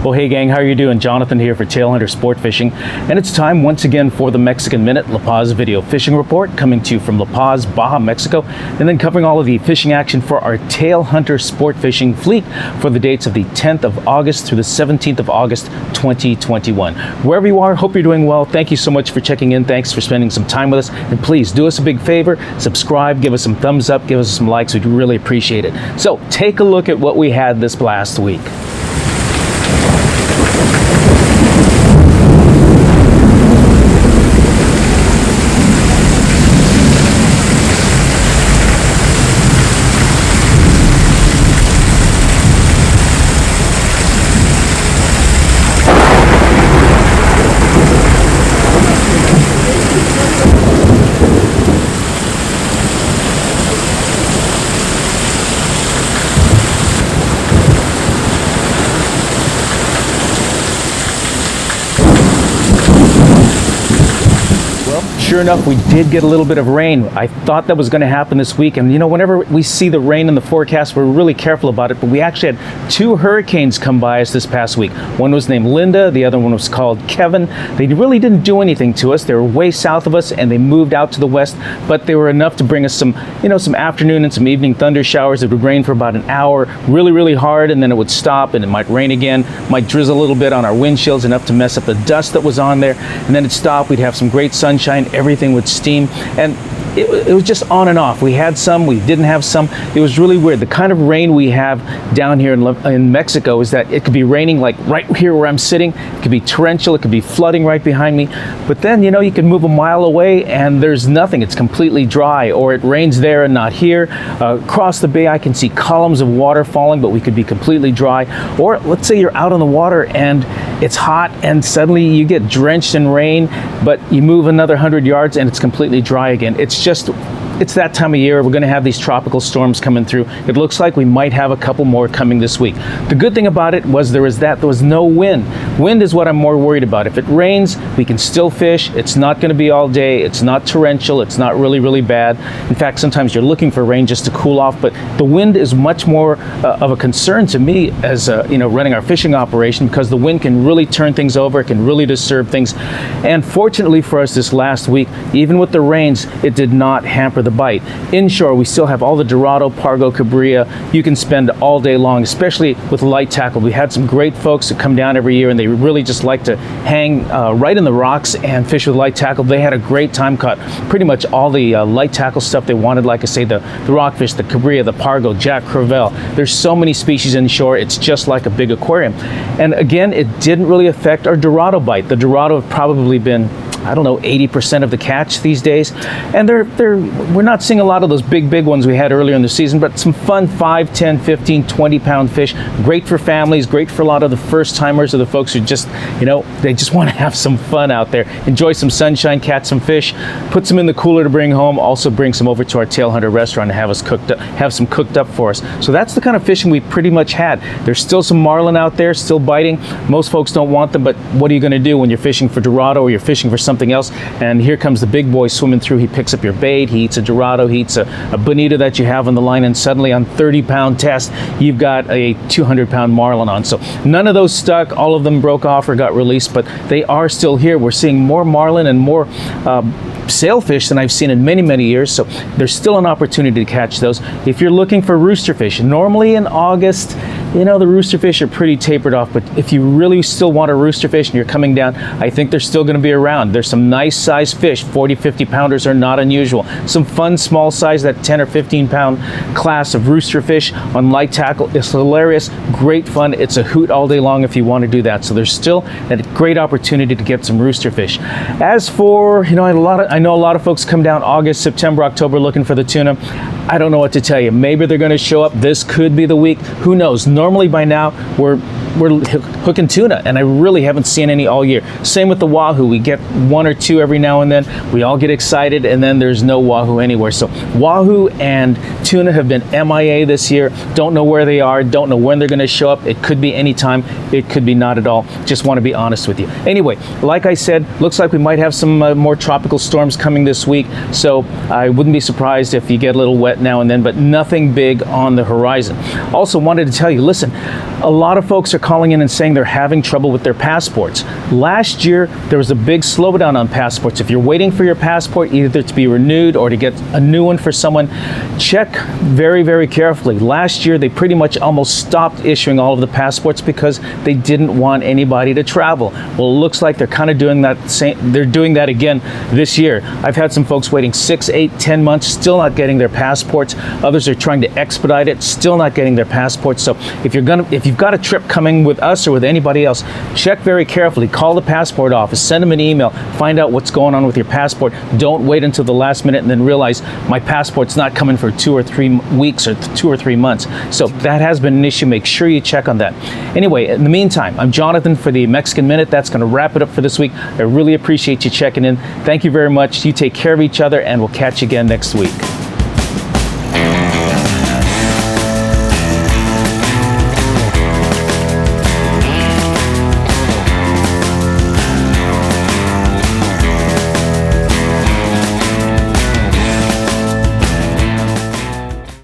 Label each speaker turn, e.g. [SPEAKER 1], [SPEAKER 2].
[SPEAKER 1] Well, hey gang, how are you doing? Jonathan here for Tailhunter Sportfishing, and it's time once again for the Mexican Minute, La Paz video fishing report, coming to you from La Paz, Baja, Mexico, and then covering all of the fishing action for our Tailhunter Sportfishing fleet for the dates of the 10th of August through the 17th of August 2021. Wherever you are, hope you're doing well. Thank you so much for checking in. Thanks for spending some time with us, and please do us a big favor, subscribe, give us some thumbs up, give us some likes. We'd really appreciate it. So take a look at what we had this last week. Sure enough, we did get a little bit of rain. I thought that was going to happen this week, and you know, whenever we see the rain in the forecast, we're really careful about it, but we actually had two hurricanes come by us this past week. One was named Linda, the other one was called Kevin. They really didn't do anything to us. They were way south of us and they moved out to the west, but they were enough to bring us some, you know, some afternoon and some evening thunder showers. It would rain for about an hour, really hard, and then it would stop and it might rain again, might drizzle a little bit on our windshields, enough to mess up the dust that was on there, and then it'd stop. We'd have some great sunshine, everything would steam, and it was just on and off. We had some, we didn't have some. It was really weird. The kind of rain we have down here in Mexico is that it could be raining like right here where I'm sitting. It could be torrential, it could be flooding right behind me. But then, you know, you can move a mile away and there's nothing. It's completely dry, or it rains there and not here. Across the bay, I can see columns of water falling, but we could be completely dry. Or let's say you're out on the water and it's hot and suddenly you get drenched in rain, but you move another 100 yards and it's completely dry again. It's that time of year. We're going to have these tropical storms coming through. It looks like we might have a couple more coming this week. The good thing about it was there was no wind. Wind is what I'm more worried about. If it rains, we can still fish. It's not going to be all day. It's not torrential. It's not really bad. In fact, sometimes you're looking for rain just to cool off, but the wind is much more of a concern to me as you know, running our fishing operation, because the wind can really turn things over. It can really disturb things. And fortunately for us this last week, even with the rains, it did not hamper the bite. Inshore, we still have all the Dorado, Pargo, Cabrilla. You can spend all day long, especially with light tackle. We had some great folks that come down every year, and they really just like to hang right in the rocks and fish with light tackle. They had a great time, caught pretty much all the light tackle stuff they wanted. Like I say, the rockfish, the Cabrilla, the Pargo, Jack Crevalle. There's so many species inshore. It's just like a big aquarium. And again, it didn't really affect our Dorado bite. The Dorado have probably been, I don't know, 80% of the catch these days. And we're not seeing a lot of those big ones we had earlier in the season, but some fun 5, 10, 15, 20 pound fish. Great for families, great for a lot of the first timers or the folks who just, you know, they just want to have some fun out there. Enjoy some sunshine, catch some fish, put some in the cooler to bring home, also bring some over to our Tailhunter restaurant and have some cooked up for us. So that's the kind of fishing we pretty much had. There's still some marlin out there, still biting. Most folks don't want them, but what are you going to do when you're fishing for Dorado or you're fishing for something else? And here comes the big boy swimming through. He picks up your bait, he eats a Dorado, he eats a bonito that you have on the line, and suddenly on 30-pound test, you've got a 200-pound marlin on. So none of those stuck. All of them broke off or got released, but they are still here. We're seeing more marlin and more sailfish than I've seen in many years, so there's still an opportunity to catch those. If you're looking for roosterfish, normally in August, you know, the roosterfish are pretty tapered off, but if you really still want a roosterfish and you're coming down, I think they're still going to be around. There's some nice size fish. 40, 50 pounders are not unusual. Some fun small size, that 10 or 15 pound class of roosterfish on light tackle is hilarious, great fun. It's a hoot all day long if you want to do that. So there's still a great opportunity to get some roosterfish. As for, you know, I know a lot of folks come down August, September, October looking for the tuna. I don't know what to tell you. Maybe they're going to show up. This could be the week. Who knows? Normally by now we're hooking tuna, and I really haven't seen any all year. Same with the wahoo. We get one or two every now and then. We all get excited, and then there's no wahoo anywhere. So wahoo and tuna have been MIA this year. Don't know where they are. Don't know when they're going to show up. It could be anytime. It could be not at all. Just want to be honest with you. Anyway, like I said, looks like we might have some more tropical storms coming this week. So I wouldn't be surprised if you get a little wet now and then, but nothing big on the horizon. Also wanted to tell you, listen, a lot of folks are calling in and saying they're having trouble with their passports. Last year, there was a big slowdown on passports. If you're waiting for your passport either to be renewed or to get a new one for someone, check very, very carefully. Last year, they pretty much almost stopped issuing all of the passports because they didn't want anybody to travel. Well, it looks like they're kind of doing that they're doing that again this year. I've had some folks waiting 6, 8, 10 months, still not getting their passports. Others are trying to expedite it, still not getting their passports. So if you've got a trip coming with us or with anybody else, check very carefully. Call the passport office, send them an email, find out what's going on with your passport. Don't wait until the last minute and then realize my passport's not coming for 2 or 3 weeks or 2 or 3 months. So that has been an issue. Make sure you check on that. Anyway, in the meantime, I'm Jonathan for the Mexican Minute. That's going to wrap it up for this week. I really appreciate you checking in. Thank you very much. You take care of each other, and we'll catch you again next week.